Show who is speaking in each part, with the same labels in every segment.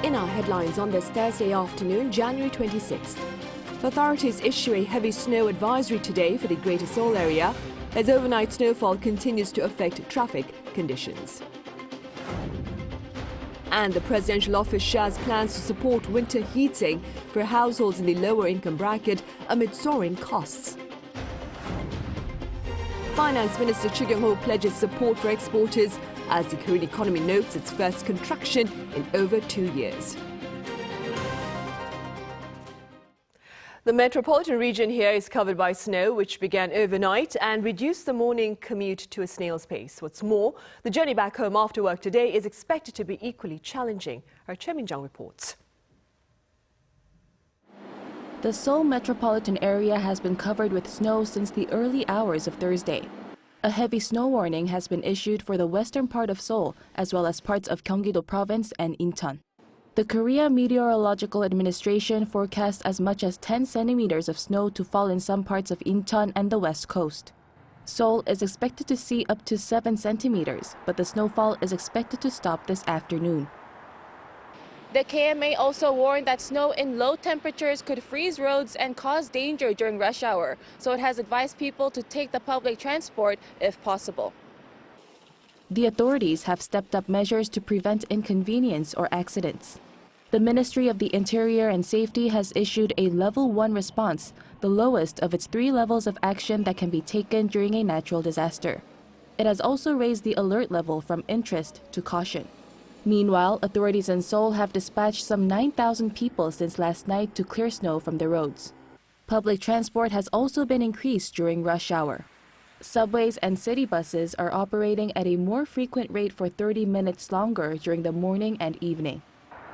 Speaker 1: in our headlines on this Thursday afternoon, January 26th. Authorities issue a heavy snow advisory today for the Greater Seoul area as overnight snowfall continues to affect traffic conditions. And the presidential office shares plans to support winter heating for households in the lower income bracket amid soaring costs. Finance Minister Chu Kyung-ho pledges support for exporters as the Korean economy notes its first contraction in over 2 years. The metropolitan region here is covered by snow, which began overnight and reduced the morning commute to a snail's pace. What's more, the journey back home after work today is expected to be equally challenging. Our Choi Min-jung reports.
Speaker 2: The Seoul metropolitan area has been covered with snow since the early hours of Thursday. A heavy snow warning has been issued for the western part of Seoul, as well as parts of Gyeonggi-do Province and Incheon. The Korea Meteorological Administration forecasts as much as 10 centimeters of snow to fall in some parts of Incheon and the west coast. Seoul is expected to see up to 7 centimeters, but the snowfall is expected to stop this afternoon.
Speaker 3: The KMA also warned that snow in low temperatures could freeze roads and cause danger during rush hour, so it has advised people to take the public transport if possible.
Speaker 2: The authorities have stepped up measures to prevent inconvenience or accidents. The Ministry of the Interior and Safety has issued a Level 1 response, the lowest of its 3 levels of action that can be taken during a natural disaster. It has also raised the alert level from interest to caution. Meanwhile, authorities in Seoul have dispatched some 9,000 people since last night to clear snow from the roads. Public transport has also been increased during rush hour. Subways and city buses are operating at a more frequent rate for 30 minutes longer during the morning and evening.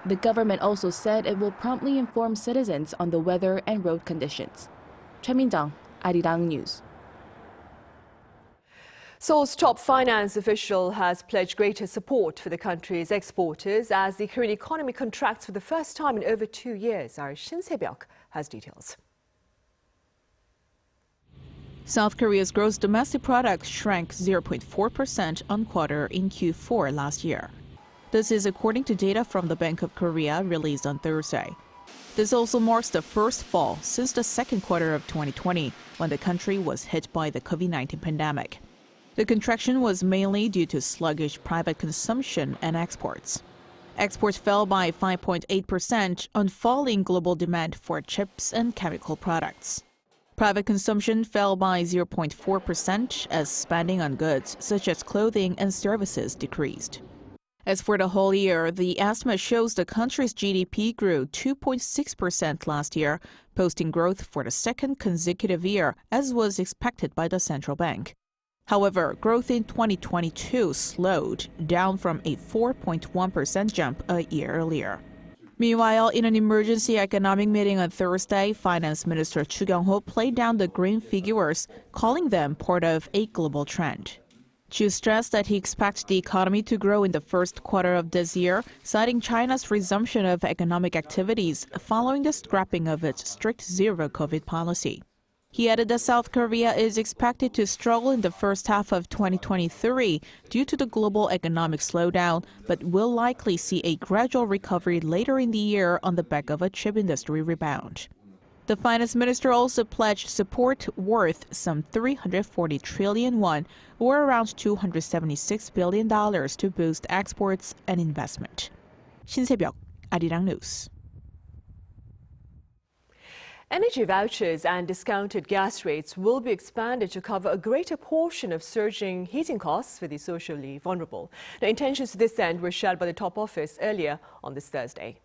Speaker 2: The government also said it will promptly inform citizens on the weather and road conditions. Choi Min-jung, Arirang News.
Speaker 1: Seoul's top finance official has pledged greater support for the country's exporters as the Korean economy contracts for the first time in over 2 years. Our Shin Se-byuk has details.
Speaker 4: South Korea's gross domestic product shrank 0.4% on quarter in Q4 last year. This is according to data from the Bank of Korea released on Thursday. This also marks the first fall since the second quarter of 2020, when the country was hit by the COVID-19 pandemic. The contraction was mainly due to sluggish private consumption and exports. Exports fell by 5.8% on falling global demand for chips and chemical products. Private consumption fell by 0.4% as spending on goods such as clothing and services decreased. As for the whole year, the estimate shows the country's GDP grew 2.6% last year, posting growth for the second consecutive year, as was expected by the central bank. However, growth in 2022 slowed, down from a 4.1% jump a year earlier. Meanwhile, in an emergency economic meeting on Thursday, Finance Minister Chu Kyung-ho played down the green figures, calling them part of a global trend. Chu stressed that he expects the economy to grow in the first quarter of this year, citing China's resumption of economic activities following the scrapping of its strict zero-COVID policy. He added that South Korea is expected to struggle in the first half of 2023 due to the global economic slowdown, but will likely see a gradual recovery later in the year on the back of a chip industry rebound. The finance minister also pledged support worth some 340 trillion won, or around $276 billion, to boost exports and investment. Shin Se-byuk, Arirang News.
Speaker 1: Energy vouchers and discounted gas rates will be expanded to cover a greater portion of surging heating costs for the socially vulnerable. Now, intentions to this end were shared by the top office earlier on this Thursday.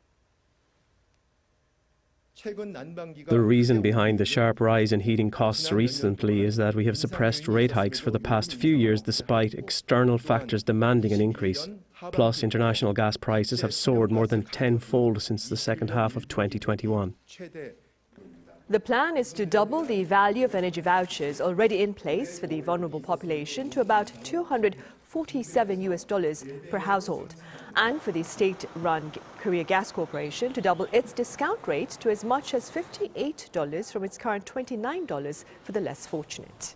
Speaker 5: The reason behind the sharp rise in heating costs recently is that we have suppressed rate hikes for the past few years despite external factors demanding an increase. Plus, international gas prices have soared more than tenfold since the second half of 2021.
Speaker 1: The plan is to double the value of energy vouchers already in place for the vulnerable population to about $247 per household, and for the state-run Korea Gas Corporation to double its discount rate to as much as $58 from its current $29 for the less fortunate.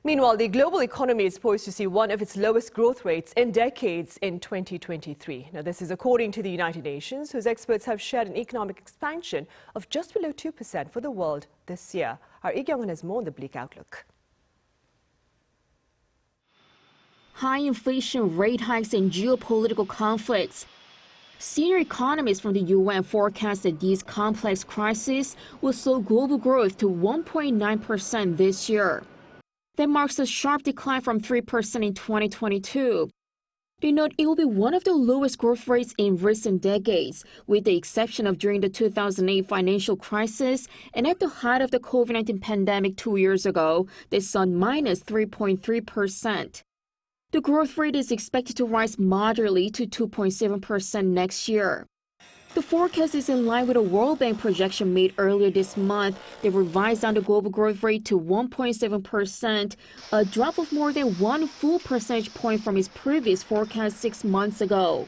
Speaker 1: Meanwhile, the global economy is poised to see one of its lowest growth rates in decades in 2023. Now, this is according to the United Nations, whose experts have shared an economic expansion of just below 2% for the world this year. Our Arirang has more on the bleak outlook.
Speaker 6: High inflation, rate hikes, and geopolitical conflicts. Senior economists from the UN forecast that these complex crises will slow global growth to 1.9% this year. That marks a sharp decline from 3% in 2022. They note it will be one of the lowest growth rates in recent decades, with the exception of during the 2008 financial crisis and at the height of the COVID-19 pandemic 2 years ago, that saw minus 3.3%. The growth rate is expected to rise moderately to 2.7% next year. The forecast is in line with a World Bank projection made earlier this month that revised down the global growth rate to 1.7%, a drop of more than 1 full percentage point from its previous forecast 6 months ago.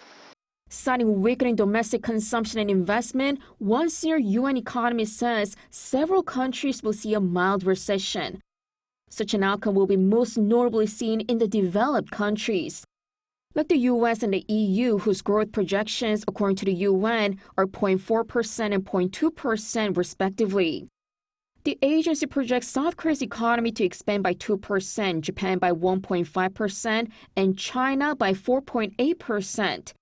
Speaker 6: Citing weakening domestic consumption and investment, one senior UN economist says several countries will see a mild recession. Such an outcome will be most notably seen in the developed countries, like the US and the EU, whose growth projections, according to the UN, are 0.4% and 0.2% respectively. The agency projects South Korea's economy to expand by 2%, Japan by 1.5%, and China by 4.8%.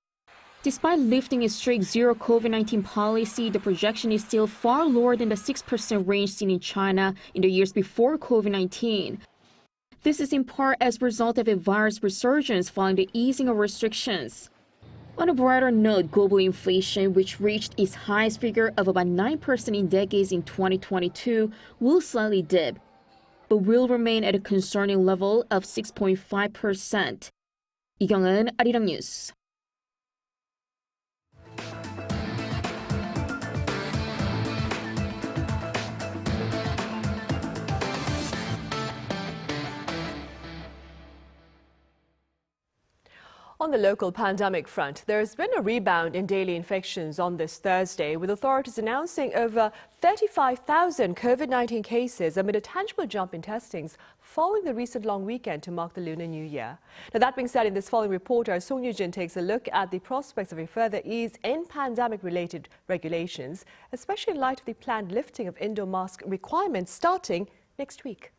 Speaker 6: Despite lifting its strict zero COVID-19 policy, the projection is still far lower than the 6% range seen in China in the years before COVID-19. This is in part as a result of a virus resurgence following the easing of restrictions. On a brighter note, global inflation, which reached its highest figure of about 9% in decades in 2022, will slightly dip, but will remain at a concerning level of 6.5%. 이경은, Arirang News.
Speaker 1: On the local pandemic front, there has been a rebound in daily infections on this Thursday, with authorities announcing over 35,000 COVID-19 cases amid a tangible jump in testings following the recent long weekend to mark the Lunar New Year. Now, that being said, in this following report, our Song Yoo-jin takes a look at the prospects of a further ease in pandemic-related regulations, especially in light of the planned lifting of indoor mask requirements starting next week.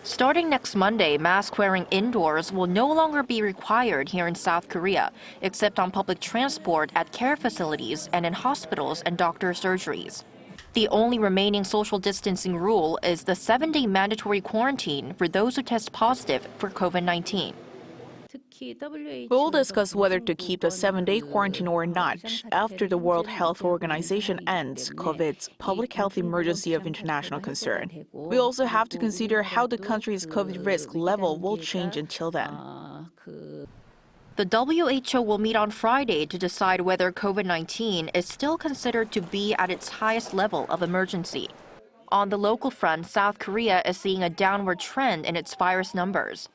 Speaker 7: Starting next Monday, mask wearing indoors will no longer be required here in South Korea, except on public transport, at care facilities, and in hospitals and doctor surgeries. The only remaining social distancing rule is the 7-day mandatory quarantine for those who test positive for COVID-19.
Speaker 4: We'll discuss whether to keep the 7-day quarantine or not after the World Health Organization ends COVID's public health emergency of international concern. We also have to consider how the country's COVID risk level will change until then.
Speaker 7: The WHO will meet on Friday to decide whether COVID-19 is still considered to be at its highest level of emergency. On the local front, South Korea is seeing a downward trend in its virus numbers.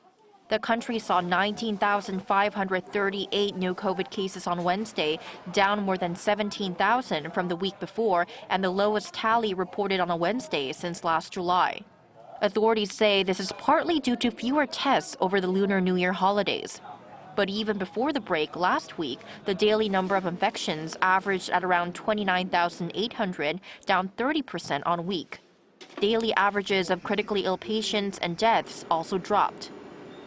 Speaker 7: The country saw 19,538 new COVID cases on Wednesday, down more than 17,000 from the week before and the lowest tally reported on a Wednesday since last July. Authorities say this is partly due to fewer tests over the Lunar New Year holidays. But even before the break last week, the daily number of infections averaged at around 29,800, down 30% on week. Daily averages of critically ill patients and deaths also dropped.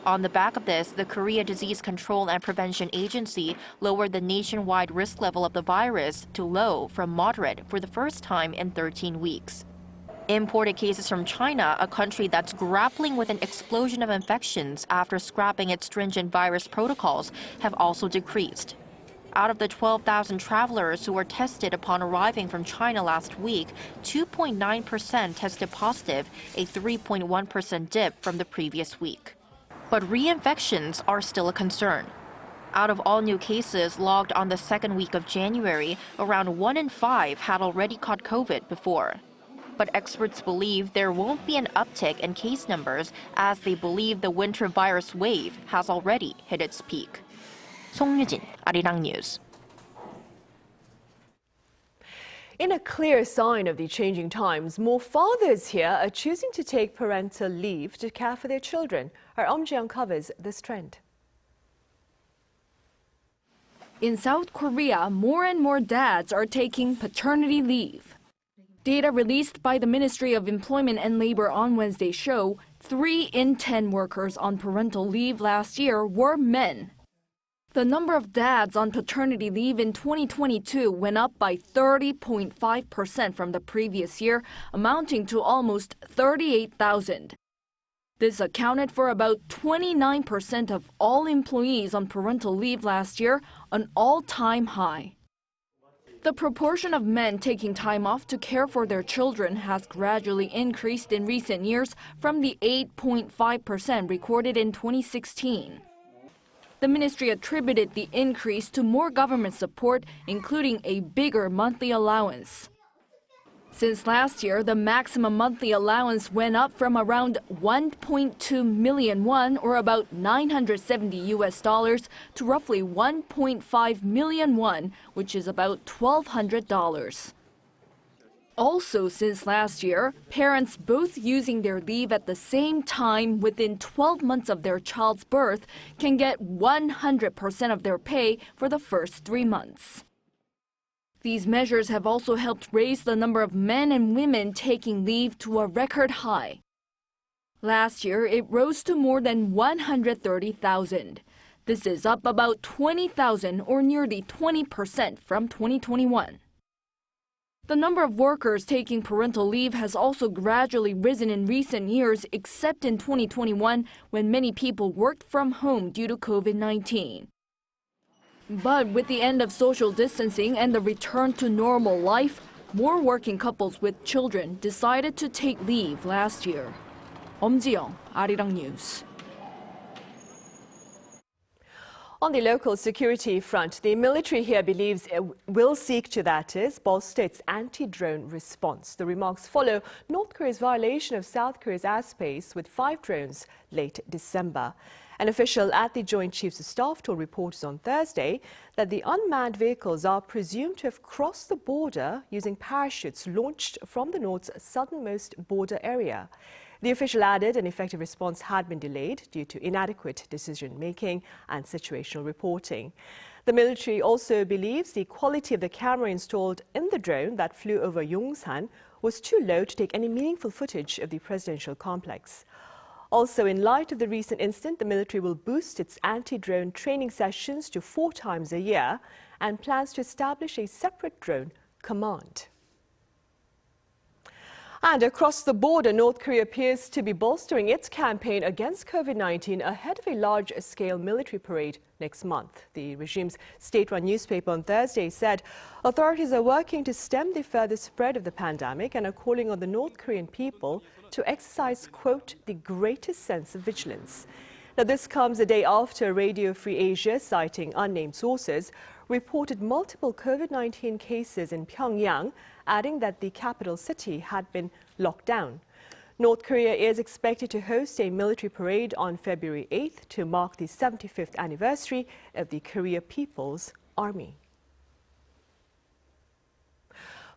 Speaker 7: On the back of this, the Korea Disease Control and Prevention Agency lowered the nationwide risk level of the virus to low from moderate for the first time in 13 weeks. Imported cases from China, a country that's grappling with an explosion of infections after scrapping its stringent virus protocols, have also decreased. Out of the 12,000 travelers who were tested upon arriving from China last week, 2.9% tested positive, a 3.1% dip from the previous week. But reinfections are still a concern. Out of all new cases logged on the second week of January, around 1 in 5 had already caught COVID before. But experts believe there won't be an uptick in case numbers, as they believe the winter virus wave has already hit its peak. Song Yoo-jin, Arirang News.
Speaker 1: In a clear sign of the changing times, more fathers here are choosing to take parental leave to care for their children. Our Ji covers this trend.
Speaker 8: In South Korea, more and more dads are taking paternity leave. Data released by the Ministry of Employment and Labor on Wednesday show 3 in 10 workers on parental leave last year were men. The number of dads on paternity leave in 2022 went up by 30.5% from the previous year, amounting to almost 38,000. This accounted for about 29% of all employees on parental leave last year, an all-time high. The proportion of men taking time off to care for their children has gradually increased in recent years from the 8.5% recorded in 2016. The ministry attributed the increase to more government support, including a bigger monthly allowance. Since last year, the maximum monthly allowance went up from around 1.2 million won, or about $970 to roughly 1.5 million won, which is about $1,200. Also, since last year, parents both using their leave at the same time within 12 months of their child's birth can get 100% of their pay for the first 3 months. These measures have also helped raise the number of men and women taking leave to a record high. Last year, it rose to more than 130,000. This is up about 20,000 or nearly 20% from 2021. The number of workers taking parental leave has also gradually risen in recent years, except in 2021 when many people worked from home due to COVID-19. But with the end of social distancing and the return to normal life, more working couples with children decided to take leave last year. Ji, Arirang News.
Speaker 1: On the local security front, the military here believes it will seek to, that is, bolster its anti-drone response. The remarks follow North Korea's violation of South Korea's airspace with 5 drones late December. An official at the Joint Chiefs of Staff told reporters on Thursday that the unmanned vehicles are presumed to have crossed the border using parachutes launched from the North's southernmost border area. The official added an effective response had been delayed due to inadequate decision-making and situational reporting. The military also believes the quality of the camera installed in the drone that flew over Yongsan was too low to take any meaningful footage of the presidential complex. Also, in light of the recent incident, the military will boost its anti-drone training sessions to 4 times a year and plans to establish a separate drone command. And across the border, North Korea appears to be bolstering its campaign against COVID-19 ahead of a large-scale military parade next month. The regime's state-run newspaper on Thursday said authorities are working to stem the further spread of the pandemic and are calling on the North Korean people to exercise, quote, the greatest sense of vigilance. Now, this comes a day after Radio Free Asia, citing unnamed sources, reported multiple COVID-19 cases in Pyongyang, adding that the capital city had been locked down. North Korea is expected to host a military parade on February 8th to mark the 75th anniversary of the Korea People's Army.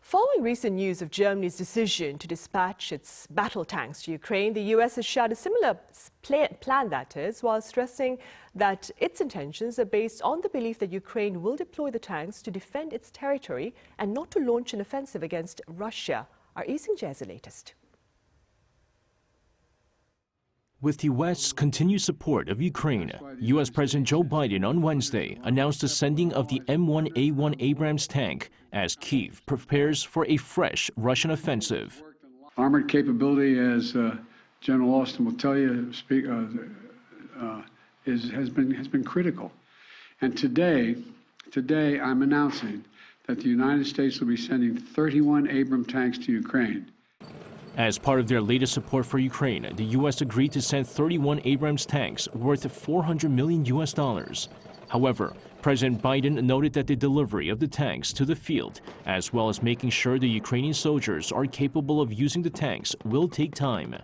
Speaker 1: Following recent news of Germany's decision to dispatch its battle tanks to Ukraine, the U.S. has shared a similar plan, that is, while stressing that its intentions are based on the belief that Ukraine will deploy the tanks to defend its territory and not to launch an offensive against Russia. Our Arirang has the latest.
Speaker 9: With the West's continued support of Ukraine, U.S. President Joe Biden on Wednesday announced the sending of the M1A1 Abrams tank as Kyiv prepares for a fresh Russian offensive.
Speaker 10: Armored capability, as General Austin will tell you, has been critical. And today I'm announcing that the United States will be sending 31 Abrams tanks to Ukraine.
Speaker 9: As part of their latest support for Ukraine, the U.S. agreed to send 31 Abrams tanks worth $400 million. However, President Biden noted that the delivery of the tanks to the field, as well as making sure the Ukrainian soldiers are capable of using the tanks, will take time.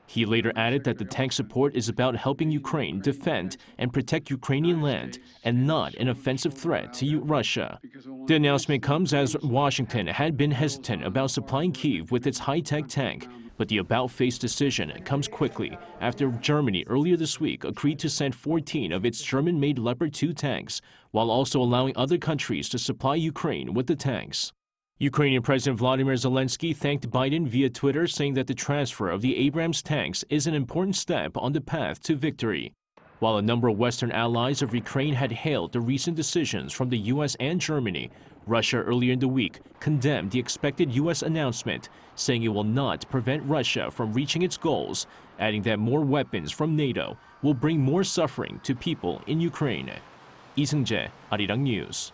Speaker 9: He later added that the tank support is about helping Ukraine defend and protect Ukrainian land and not an offensive threat to Russia. The announcement comes as Washington had been hesitant about supplying Kyiv with its high-tech tank, but the about-face decision comes quickly after Germany earlier this week agreed to send 14 of its German-made Leopard 2 tanks, while also allowing other countries to supply Ukraine with the tanks. Ukrainian President Vladimir Zelensky thanked Biden via Twitter, saying that the transfer of the Abrams tanks is an important step on the path to victory. While a number of Western allies of Ukraine had hailed the recent decisions from the U.S. and Germany, Russia earlier in the week condemned the expected U.S. announcement, saying it will not prevent Russia from reaching its goals, adding that more weapons from NATO will bring more suffering to people in Ukraine. Lee Seung-jae, Arirang News.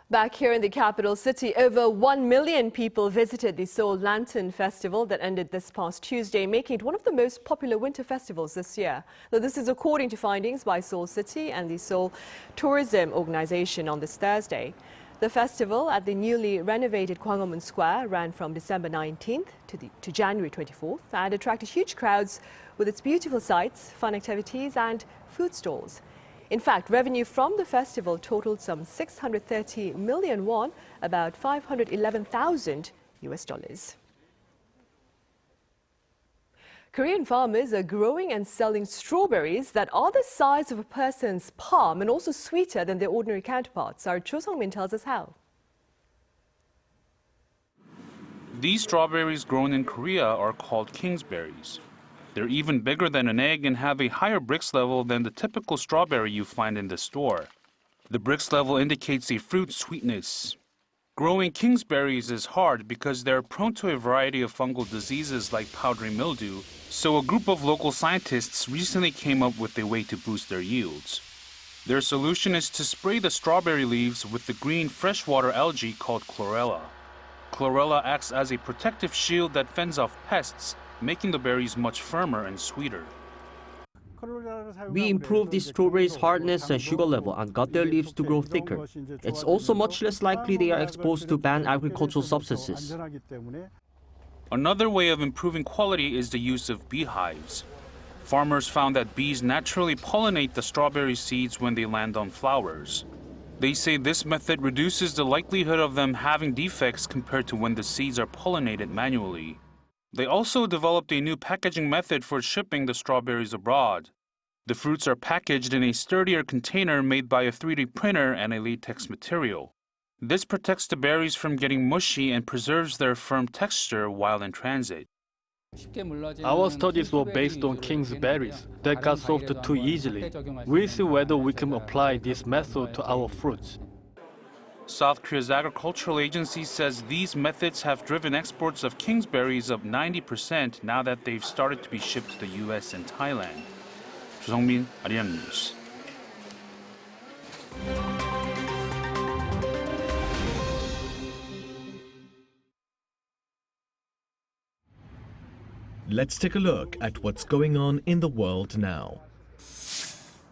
Speaker 1: Back here in the capital city, over 1 million people visited the Seoul Lantern Festival that ended this past Tuesday, making it one of the most popular winter festivals this year. Now, this is according to findings by Seoul City and the Seoul Tourism Organization on this Thursday. The festival at the newly renovated Gwanghwamun Square ran from December 19th to January 24th and attracted huge crowds with its beautiful sights, fun activities and food stalls. In fact, revenue from the festival totaled some 630 million won, about $511,000. Korean farmers are growing and selling strawberries that are the size of a person's palm and also sweeter than their ordinary counterparts. Our Cho Sung-min tells us how.
Speaker 11: These strawberries grown in Korea are called kingsberries. They're even bigger than an egg and have a higher Brix level than the typical strawberry you find in the store. The Brix level indicates a fruit sweetness. Growing kingsberries is hard because they're prone to a variety of fungal diseases like powdery mildew, so a group of local scientists recently came up with a way to boost their yields. Their solution is to spray the strawberry leaves with the green freshwater algae called chlorella. Chlorella acts as a protective shield that fends off pests, making the berries much firmer and sweeter.
Speaker 12: We improved the strawberries' hardness and sugar level and got their leaves to grow thicker. It's also much less likely they are exposed to banned agricultural substances.
Speaker 11: Another way of improving quality is the use of beehives. Farmers found that bees naturally pollinate the strawberry seeds when they land on flowers. They say this method reduces the likelihood of them having defects compared to when the seeds are pollinated manually. They also developed a new packaging method for shipping the strawberries abroad. The fruits are packaged in a sturdier container made by a 3D printer and a latex material. This protects the berries from getting mushy and preserves their firm texture while in transit.
Speaker 13: Our studies were based on kingsberries that got soft too easily. We'll see whether we can apply this method to our fruits.
Speaker 11: South Korea's agricultural agency says these methods have driven exports of kingsberries up 90% now that they've started to be shipped to the U.S. and Thailand. Cho Sung-min, Arirang News.
Speaker 14: Let's take a look at what's going on in the world now.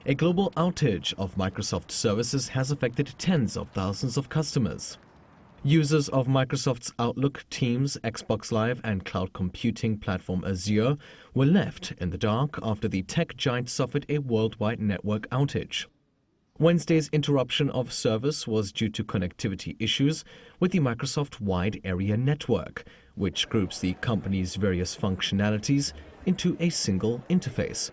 Speaker 14: A global outage of Microsoft services has affected tens of thousands of customers. Users of Microsoft's Outlook, Teams, Xbox Live and cloud computing platform Azure were left in the dark after the tech giant suffered a worldwide network outage. Wednesday's interruption of service was due to connectivity issues with the Microsoft Wide Area Network, which groups the company's various functionalities into a single interface.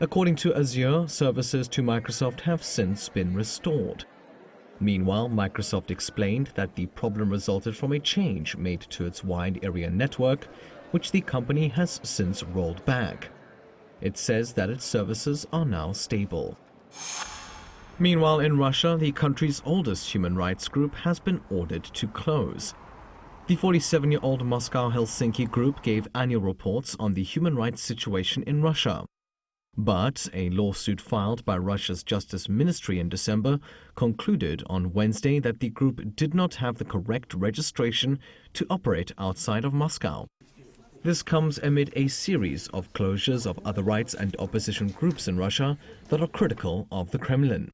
Speaker 14: According to Azure, services to Microsoft have since been restored. Meanwhile, Microsoft explained that the problem resulted from a change made to its wide area network, which the company has since rolled back. It says that its services are now stable. Meanwhile, in Russia, the country's oldest human rights group has been ordered to close. The 47-year-old Moscow-Helsinki group gave annual reports on the human rights situation in Russia. But a lawsuit filed by Russia's Justice Ministry in December concluded on Wednesday that the group did not have the correct registration to operate outside of Moscow. This comes amid a series of closures of other rights and opposition groups in Russia that are critical of the Kremlin.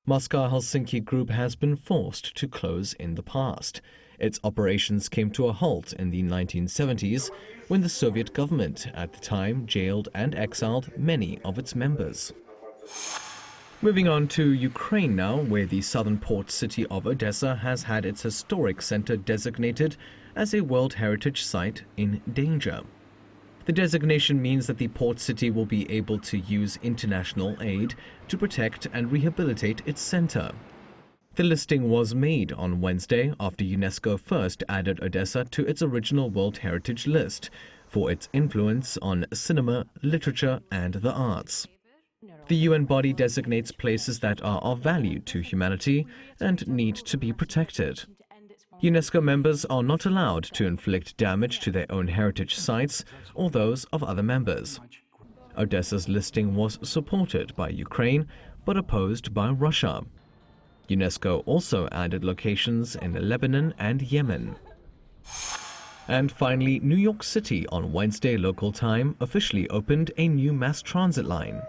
Speaker 14: Moscow-Helsinki group has been forced to close in the past. Its operations came to a halt in the 1970s when the Soviet government at the time jailed and exiled many of its members. Moving on to Ukraine now, where the southern port city of Odessa has had its historic center designated as a World Heritage Site in danger. The designation means that the port city will be able to use international aid to protect and rehabilitate its center. The listing was made on Wednesday after UNESCO first added Odessa to its original World Heritage list for its influence on cinema, literature, and the arts. The UN body designates places that are of value to humanity and need to be protected. UNESCO members are not allowed to inflict damage to their own heritage sites or those of other members. Odessa's listing was supported by Ukraine but opposed by Russia. UNESCO also added locations in Lebanon and Yemen. And finally, New York City on Wednesday local time officially opened a new mass transit line.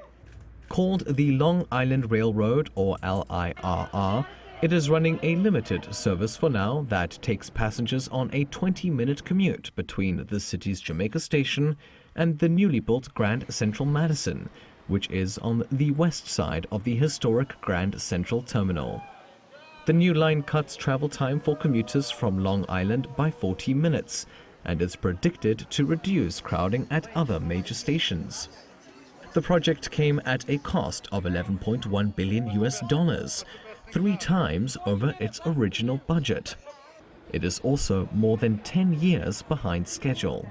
Speaker 14: Called the Long Island Railroad, or LIRR, it is running a limited service for now that takes passengers on a 20-minute commute between the city's Jamaica Station and the newly built Grand Central Madison, which is on the west side of the historic Grand Central Terminal. The new line cuts travel time for commuters from Long Island by 40 minutes and is predicted to reduce crowding at other major stations. The project came at a cost of $11.1 billion, 3 times over its original budget. It is also more than 10 years behind schedule.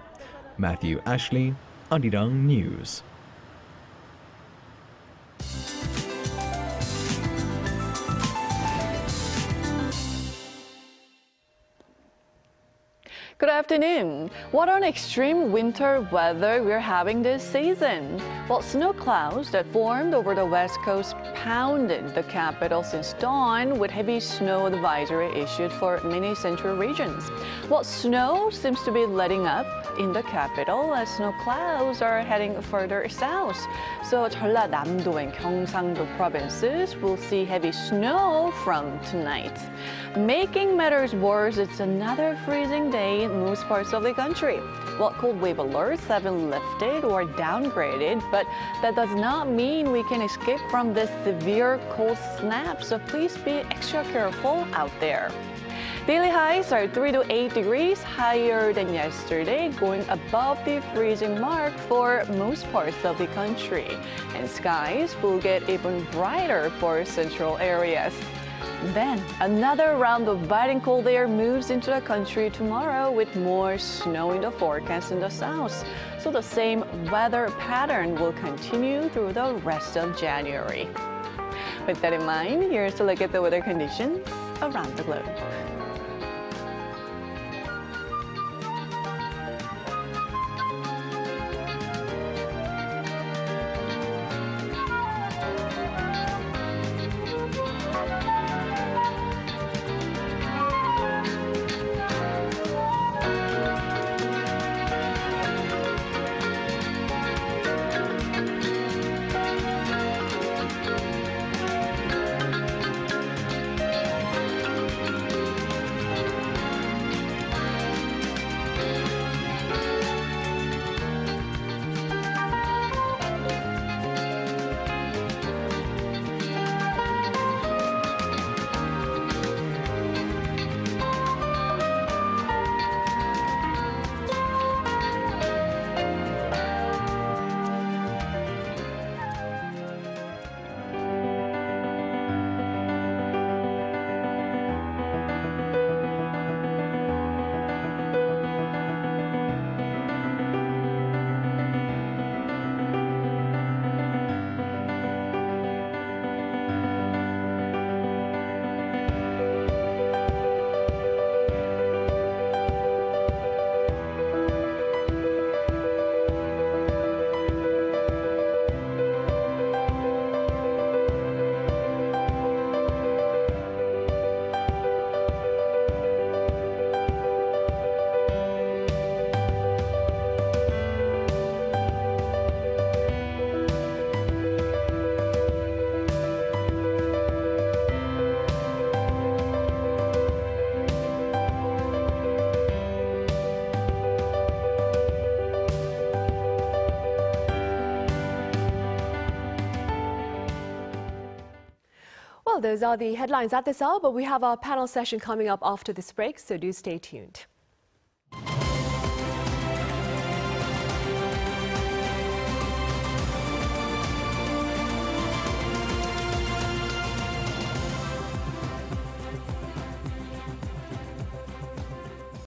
Speaker 14: Matthew Ashley, Arirang News.
Speaker 15: Good afternoon. What an extreme winter weather we're having this season. Well, snow clouds that formed over the west coast pounded the capital since dawn, with heavy snow advisory issued for many central regions. Well, snow seems to be letting up in the capital as snow clouds are heading further south. So 전라남도 and 경상도 provinces will see heavy snow from tonight. Making matters worse, it's another freezing day in most parts of the country. Well, cold wave alerts have been lifted or downgraded, but that does not mean we can escape from this severe cold snap, so please be extra careful out there. Daily highs are 3 to 8 degrees higher than yesterday, going above the freezing mark for most parts of the country. And skies will get even brighter for central areas. Then, another round of biting cold air moves into the country tomorrow with more snow in the forecast in the south. So the same weather pattern will continue through the rest of January. With that in mind, here's a look at the weather conditions around the globe.
Speaker 1: Well, those are the headlines at this hour, but we have our panel session coming up after this break, so do stay tuned.